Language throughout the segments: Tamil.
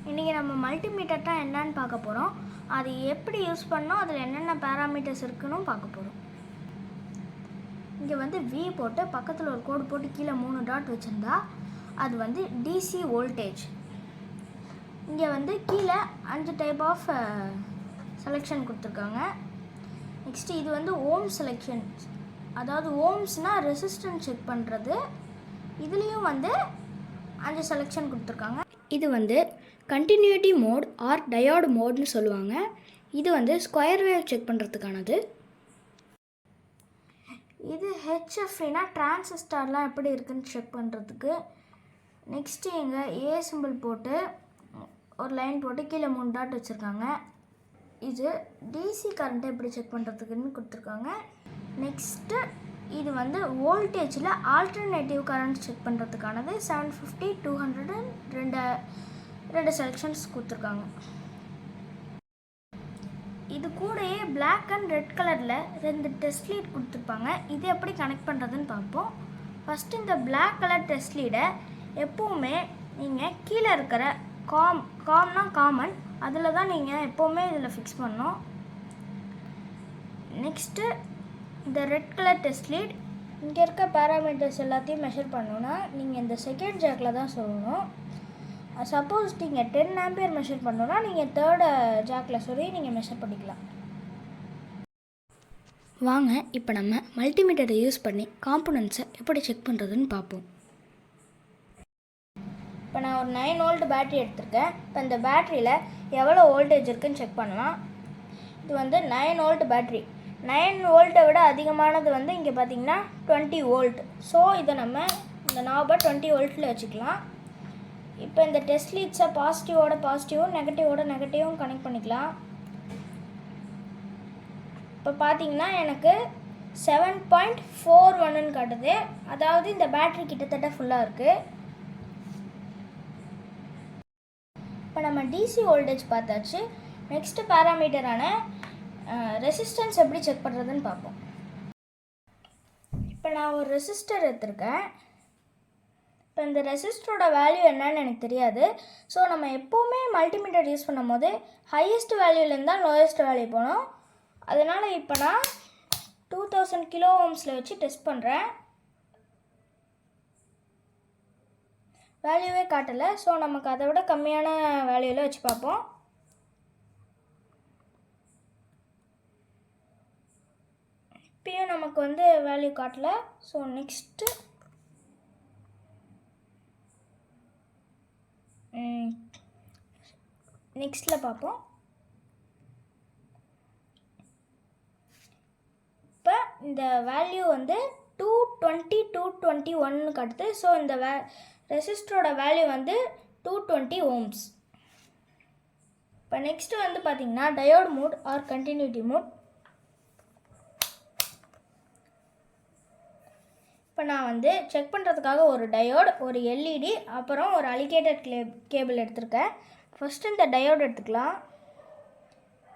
இன்றைக்கி நம்ம மல்டிமீட்டர் தான் என்னன்னு பார்க்க போகிறோம். அது எப்படி யூஸ் பண்ணோம், அதில் என்னென்ன பேராமீட்டர்ஸ் இருக்குன்னு பார்க்க போகிறோம். இங்கே வந்து V போட்டு பக்கத்தில் ஒரு கோடு போட்டு கீழே 3 டாட் வச்சுருந்தா அது வந்து DC வோல்டேஜ். இங்கே வந்து கீழே 5 டைப் ஆஃப் செலெக்ஷன் கொடுத்துருக்காங்க. நெக்ஸ்ட்டு இது வந்து ஓம் செலெக்ஷன், அதாவது ஓம்ஸ்னால் ரெசிஸ்டன்ஸ் செக் பண்ணுறது. இதுலேயும் வந்து 5 செலெக்ஷன் கொடுத்துருக்காங்க. இது வந்து கண்டினியூட்டி மோட் ஆர் டயோடு மோட்னு சொல்லுவாங்க. இது வந்து ஸ்கொயர் வேவ் செக் பண்ணுறதுக்கானது. இது HFனா டிரான்சிஸ்டர்லாம் எப்படி இருக்குன்னு செக் பண்ணுறதுக்கு. நெக்ஸ்ட்டு இங்கே ஏ சிம்பிள் போட்டு ஒரு லைன் போட்டு கீழே 3 டாட் வச்சுருக்காங்க. இது டிசி கரண்ட்டை எப்படி செக் பண்ணுறதுக்குன்னு கொடுத்துருக்காங்க. நெக்ஸ்ட்டு இது வந்து வோல்டேஜில் ஆல்டர்னேட்டிவ் கரண்ட் செக் பண்ணுறதுக்கானது. 750, 200 ரெண்டு செலெக்ஷன்ஸ் கொடுத்துருக்காங்க. இது கூடயே பிளாக் அண்ட் ரெட் கலரில் 2 டெஸ்ட் லீட் கொடுத்துருப்பாங்க. இது எப்படி கனெக்ட் பண்ணுறதுன்னு பார்ப்போம். ஃபஸ்ட்டு இந்த பிளாக் கலர் டெஸ்ட் லீடை எப்போவுமே நீங்கள் கீழே இருக்கிற காம்னா காமன், அதில் தான் நீங்கள் எப்போவுமே இதில் ஃபிக்ஸ் பண்ணணும். நெக்ஸ்ட்டு இந்த ரெட் கலர் டெஸ்ட் லீட், இங்கே இருக்க பேராமீட்டர்ஸ் எல்லாத்தையும் மெஷர் பண்ணணுன்னா நீங்கள் இந்த செகண்ட் ஜாக்கில் தான் சொல்லணும். சப்போஸ் நீங்கள் 10 ஆம்பியர் மெஷர் பண்ணணுன்னா நீங்கள் தேர்டு ஜாக்கில் சொல்லி நீங்கள் மெஷர் பண்ணிக்கலாம். வாங்க இப்போ நம்ம மல்டிமீட்டரை யூஸ் பண்ணி காம்போனன்ட்ஸை எப்படி செக் பண்ணுறதுன்னு பார்ப்போம். இப்போ நான் ஒரு 9 வோல்ட் பேட்ரி எடுத்திருக்கேன். இப்போ இந்த பேட்ரியில் எவ்வளோ வோல்டேஜ் இருக்குதுன்னு செக் பண்ணலாம். இது வந்து 9 வோல்ட் பேட்ரி. 9 வோல்ட்டை விட அதிகமானது வந்து இங்கே பார்த்திங்கன்னா 20 வோல்ட். ஸோ இதை நம்ம இந்த நாபை 20 வோல்ட்டில் வச்சுக்கலாம். இப்போ இந்த டெஸ்ட் லீட்ஸை பாசிட்டிவோட பாசிட்டிவும் நெகட்டிவோட நெகட்டிவும் கனெக்ட் பண்ணிக்கலாம். இப்போ பார்த்தீங்கன்னா எனக்கு 7.41ன்னு காட்டுது. அதாவது இந்த பேட்ரி கிட்டத்தட்ட ஃபுல்லாக இருக்குது. இப்போ நம்ம டிசி வோல்டேஜ் பார்த்தாச்சு. நெக்ஸ்ட்டு பேராமீட்டரான ரெசிஸ்டன்ஸ் எப்படி செக் பண்ணுறதுன்னு பார்ப்போம். இப்போ நான் ஒரு ரெசிஸ்டர் எடுத்திருக்கேன். இப்போ இந்த ரெசிஸ்டரோட வேல்யூ என்னன்னு எனக்கு தெரியாது. ஸோ நம்ம எப்போவுமே மல்டிமீட்டர் யூஸ் பண்ணும் போது ஹையஸ்ட் வேல்யூலேருந்து தான் லோயஸ்ட் வேல்யூ போகணும். அதனால் இப்போ நான் 2000 கிலோ ஓம்ஸில் வச்சு டெஸ்ட் பண்ணுறேன். வேல்யூவே காட்டலை. ஸோ நமக்கு அதை விட கம்மியான வேல்யூவில் வச்சு பார்ப்போம். இப்பயும் நமக்கு வந்து வேல்யூ காட்டலை. ஸோ நெக்ஸ்ட்டில் பார்ப்போம். இப்போ இந்த வேல்யூ வந்து 220, 221 காட்டுது. ஸோ இந்த ரெசிஸ்டரோட வேல்யூ வந்து 220 ஓம்ஸ். இப்போ நெக்ஸ்ட்டு வந்து பார்த்திங்கன்னா diode mode or continuity mode. இப்போ நான் வந்து செக் பண்ணுறதுக்காக ஒரு டயோடு, ஒரு எல்இடி, அப்புறம் ஒரு அலிகேட்டர் கேபிள் எடுத்திருக்கேன். ஃபஸ்ட்டு இந்த டயோடு எடுத்துக்கலாம்.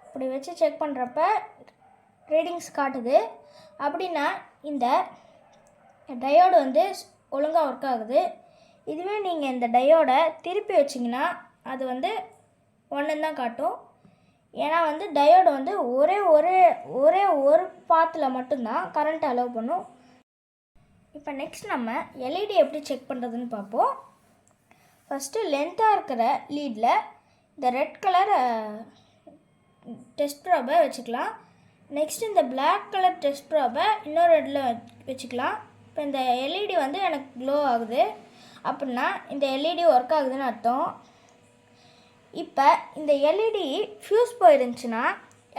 இப்படி வச்சு செக் பண்ணுறப்ப ரீடிங்ஸ் காட்டுது. அப்படின்னா இந்த டயோடு வந்து ஒழுங்காக ஒர்க் ஆகுது. இதுவே நீங்கள் இந்த டயோடை திருப்பி வச்சிங்கன்னா அது வந்து 1 தான் காட்டும். ஏன்னா வந்து டயோடு வந்து ஒரே ஒரு பாத்தில் மட்டும்தான் கரண்ட் அலோவ் பண்ணும். இப்போ நெக்ஸ்ட் நம்ம எல்இடி எப்படி செக் பண்ணுறதுன்னு பார்ப்போம். ஃபஸ்ட்டு லென்த்தாக இருக்கிற லீடில் இந்த ரெட் கலர் டெஸ்ட் ப்ராபை வச்சுக்கலாம். நெக்ஸ்ட் இந்த பிளாக் கலர் டெஸ்ட் ப்ராபை இன்னொரு ரெட்டில் வச்சுக்கலாம். இப்போ இந்த எல்இடி வந்து எனக்கு க்ளோ ஆகுது அப்படின்னா இந்த எல்இடி ஒர்க் ஆகுதுன்னு அர்த்தம். இப்போ இந்த எல்இடி ஃப்யூஸ் போயிருந்துச்சுன்னா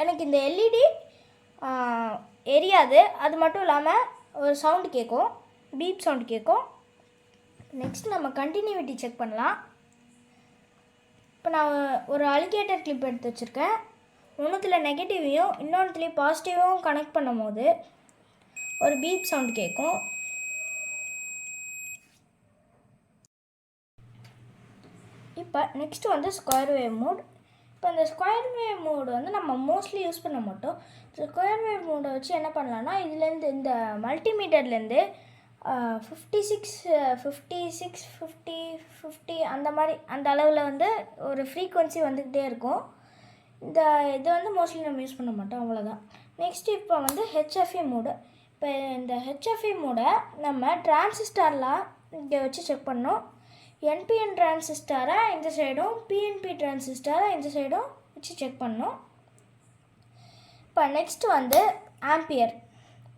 எனக்கு இந்த எல்இடி எரியாது. அது மட்டும் இல்லாமல் ஒரு சவுண்டு கேட்கும், பீப் சவுண்டு கேட்கும். நெக்ஸ்ட் நம்ம கண்டினியூட்டி செக் பண்ணலாம். இப்போ நான் ஒரு அலிகேட்டர் கிளிப் எடுத்து வச்சுருக்கேன். ஒன்றுத்தில் நெகட்டிவையும் இன்னொன்றுத்துலேயும் பாசிட்டிவும் கனெக்ட் பண்ணும் போது ஒரு பீப் சவுண்டு கேட்கும். இப்போ நெக்ஸ்ட்டு வந்து ஸ்கொயர் வேவ் மோட். இப்போ இந்த ஸ்கொயர் வேவ் மோடு வந்து நம்ம மோஸ்ட்லி யூஸ் பண்ண மாட்டோம். ஸ்கொயர் வேவ் மோடை வச்சு என்ன பண்ணலான்னா இதுலேருந்து இந்த மல்டிமீட்டர்லேருந்து 56 50 அந்த மாதிரி அந்த அளவில் வந்து ஒரு ஃப்ரீக்வன்சி வந்துக்கிட்டே இருக்கும். இது வந்து மோஸ்ட்லி நம்ம யூஸ் பண்ண மாட்டோம், அவ்வளோதான். நெக்ஸ்ட்டு இப்போ வந்து ஹெச்எஃப்இ மோடு. இப்போ இந்த ஹெச்எஃப்இ மோடை நம்ம டிரான்சிஸ்டர்லாம் இங்கே வச்சு செக் பண்ணோம். என்பிஎன் டிரான்சிஸ்டரை இந்த சைடும் பிஎன்பி டிரான்சிஸ்டரை இந்த சைடும் வச்சு செக் பண்ணோம். இப்போ நெக்ஸ்ட்டு வந்து ஆம்பியர்.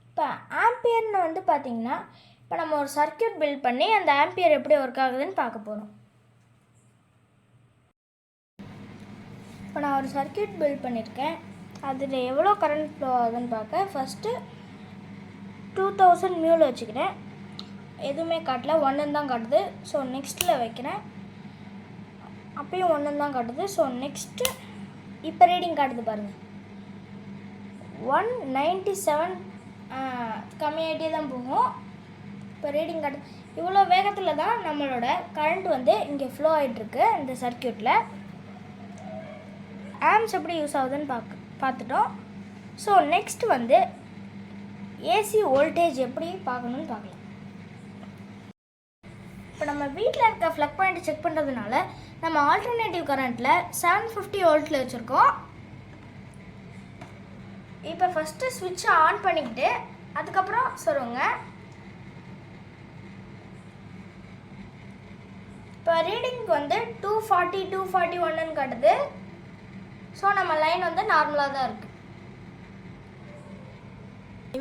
இப்போ ஆம்பியர்னு வந்து பார்த்திங்கன்னா இப்போ நம்ம ஒரு சர்க்யூட் பில்ட் பண்ணி அந்த ஆம்பியர் எப்படி ஒர்க் ஆகுதுன்னு பார்க்க போகிறோம். இப்போ நான் ஒரு சர்க்யூட் பில்ட் பண்ணியிருக்கேன். அதில் எவ்வளோ கரண்ட் ஃப்ளோ ஆகுதுன்னு பார்க்க ஃபஸ்ட்டு 2000 மியூவில் வச்சுக்கிறேன். எதுவுமே காட்டல, 1 தான் காட்டுது. ஸோ நெக்ஸ்ட்டில் வைக்கிறேன், அப்பயும் 1 தான் காட்டுது. ஸோ நெக்ஸ்ட்டு இப்போ ரீடிங் காட்டுது பாருங்கள், 197 கம்மியாகிட்டே தான் போகும். இப்போ ரீடிங் காட்டுது. இவ்வளோ வேகத்தில் தான் நம்மளோட கரண்ட் வந்து இங்கே ஃப்ளோ ஆகிட்டுருக்கு இந்த சர்க்யூட்டில். ஆம்ஸ் எப்படி யூஸ் ஆகுதுன்னு பார்த்துட்டோம். ஸோ நெக்ஸ்ட் வந்து ஏசி வோல்டேஜ் எப்படி பார்க்கணுன்னு பார்க்கலாம். இப்போ நம்ம வீட்டில் இருக்க ஃப்ளக் பாயிண்ட் செக் பண்ணுறதுனால நம்ம ஆல்டர்னேட்டிவ் கரண்ட்டில் 750 வோல்ட்டில் வச்சுருக்கோம். இப்போ ஃபஸ்ட்டு ஸ்விட்சை ஆன் பண்ணிக்கிட்டு அதுக்கப்புறம் சொல்லுங்க. இப்போ ரீடிங்க்கு வந்து 240 241ன்னு காட்டுது. ஸோ நம்ம லைன் வந்து நார்மலாக தான் இருக்குது.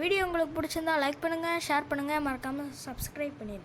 வீடியோ உங்களுக்கு பிடிச்சிருந்தா லைக் பண்ணுங்கள், ஷேர் பண்ணுங்கள், மறக்காமல் சப்ஸ்கிரைப் பண்ணிடுங்க.